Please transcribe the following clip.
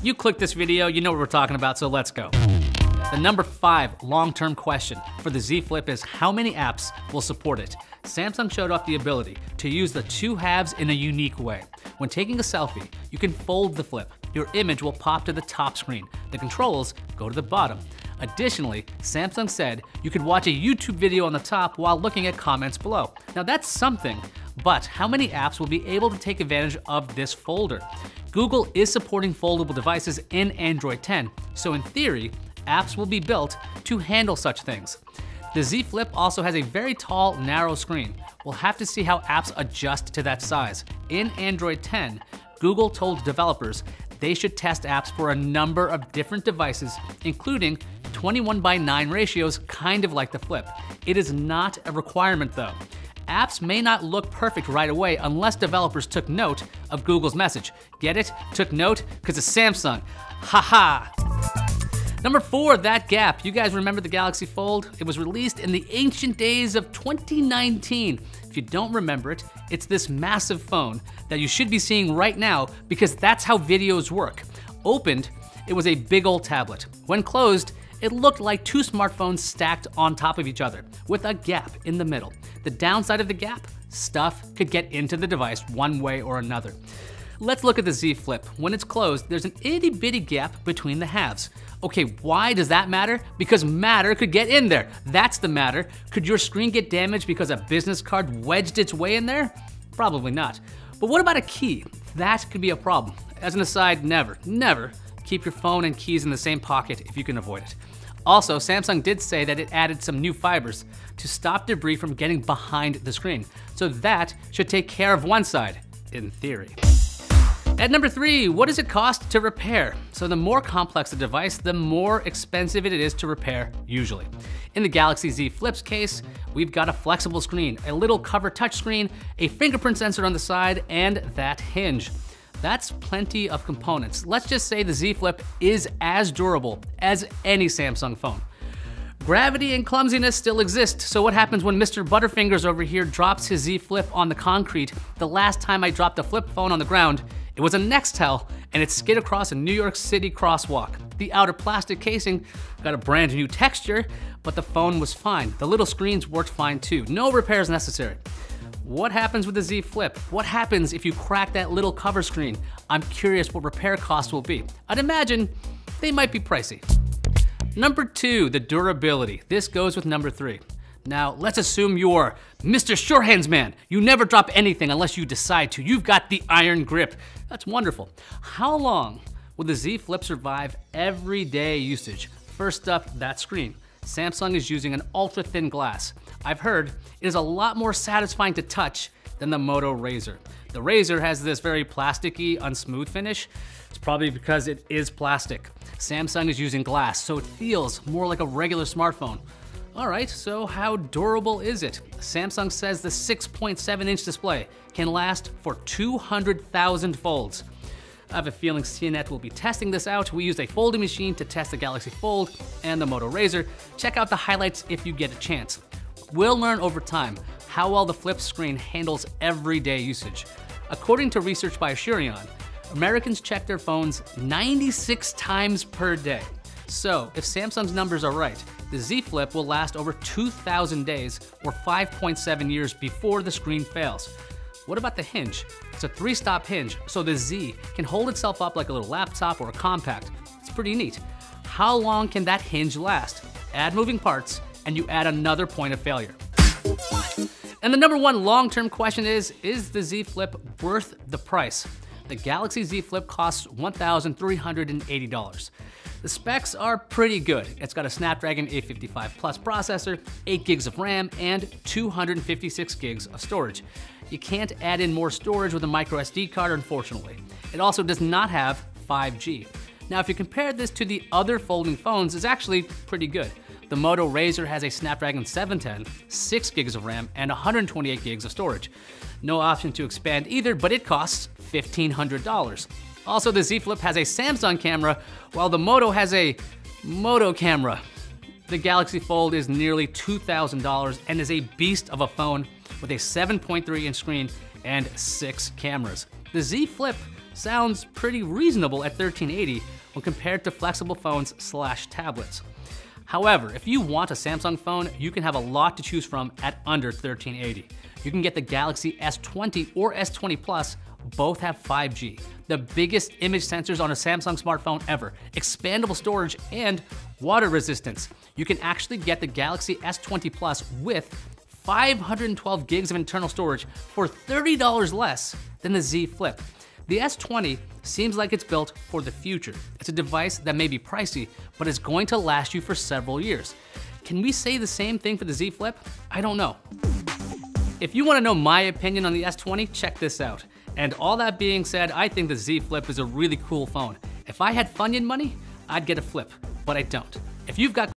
You clicked this video, you know what we're talking about, so let's go. The number 5 long-term question for the Z Flip is how many apps will support it? Samsung showed off the ability to use the two halves in a unique way. When taking a selfie, you can fold the flip. Your image will pop to the top screen. The controls go to the bottom. Additionally, Samsung said you could watch a YouTube video on the top while looking at comments below. Now that's something, but how many apps will be able to take advantage of this folder? Google is supporting foldable devices in Android 10, so in theory, apps will be built to handle such things. The Z Flip also has a very tall, narrow screen. We'll have to see how apps adjust to that size. In Android 10, Google told developers they should test apps for a number of different devices, including 21:9 ratios, kind of like the Flip. It is not a requirement though. Apps may not look perfect right away unless developers took note of Google's message. Get it? Took note? Because it's Samsung. Haha. Number 4, that gap. You guys remember the Galaxy Fold? It was released in the ancient days of 2019. If you don't remember it, it's this massive phone that you should be seeing right now because that's how videos work. Opened, it was a big old tablet. When closed, it looked like two smartphones stacked on top of each other with a gap in the middle. The downside of the gap, stuff could get into the device one way or another. Let's look at the Z Flip. When it's closed, there's an itty bitty gap between the halves. Okay, why does that matter? Because matter could get in there. That's the matter. Could your screen get damaged because a business card wedged its way in there? Probably not. But what about a key? That could be a problem. As an aside, never keep your phone and keys in the same pocket if you can avoid it. Also, Samsung did say that it added some new fibers to stop debris from getting behind the screen. So that should take care of one side, in theory. At number 3, what does it cost to repair? So the more complex the device, the more expensive it is to repair, usually. In the Galaxy Z Flip's case, we've got a flexible screen, a little cover touchscreen, a fingerprint sensor on the side, and that hinge. That's plenty of components. Let's just say the Z Flip is as durable as any Samsung phone. Gravity and clumsiness still exist, so what happens when Mr. Butterfingers over here drops his Z Flip on the concrete? The last time I dropped a flip phone on the ground, it was a Nextel, and it skid across a New York City crosswalk. The outer plastic casing got a brand new texture, but the phone was fine. The little screens worked fine too. No repairs necessary. What happens with the Z Flip? What happens if you crack that little cover screen? I'm curious what repair costs will be. I'd imagine they might be pricey. Number 2, the durability. This goes with number 3. Now, let's assume you're Mr. Surehands Man. You never drop anything unless you decide to. You've got the iron grip. That's wonderful. How long will the Z Flip survive everyday usage? First up, that screen. Samsung is using an ultra-thin glass. I've heard it is a lot more satisfying to touch than the Moto Razr. The Razr has this very plasticky, unsmooth finish. It's probably because it is plastic. Samsung is using glass, so it feels more like a regular smartphone. All right, so how durable is it? Samsung says the 6.7-inch display can last for 200,000 folds. I have a feeling CNET will be testing this out. We used a folding machine to test the Galaxy Fold and the Moto Razr. Check out the highlights if you get a chance. We'll learn over time how well the Flip screen handles everyday usage. According to research by Asurion, Americans check their phones 96 times per day. So if Samsung's numbers are right, the Z Flip will last over 2,000 days or 5.7 years before the screen fails. What about the hinge? It's a 3-stop hinge, so the Z can hold itself up like a little laptop or a compact. It's pretty neat. How long can that hinge last? Add moving parts, and you add another point of failure. And the number 1 long-term question is the Z Flip worth the price? The Galaxy Z Flip costs $1,380. The specs are pretty good. It's got a Snapdragon 855 Plus processor, 8 gigs of RAM, and 256 gigs of storage. You can't add in more storage with a micro SD card, unfortunately. It also does not have 5G. Now, if you compare this to the other folding phones, it's actually pretty good. The Moto Razr has a Snapdragon 710, 6 gigs of RAM, and 128 gigs of storage. No option to expand either, but it costs $1,500. Also, the Z Flip has a Samsung camera, while the Moto has a Moto camera. The Galaxy Fold is nearly $2,000 and is a beast of a phone with a 7.3-inch screen and 6 cameras. the Z Flip sounds pretty reasonable at $1,380 when compared to flexible phones/tablets. However, if you want a Samsung phone, you can have a lot to choose from at under $1,380. You can get the Galaxy S20 or S20 Plus. Both have 5G, the biggest image sensors on a Samsung smartphone ever, expandable storage, and water resistance. You can actually get the Galaxy S20 Plus with 512 gigs of internal storage for $30 less than the Z Flip. The S20 seems like it's built for the future. It's a device that may be pricey, but is going to last you for several years. Can we say the same thing for the Z Flip? I don't know. If you want to know my opinion on the S20, check this out. And all that being said, I think the Z Flip is a really cool phone. If I had Funyun money, I'd get a Flip, but I don't. If you've got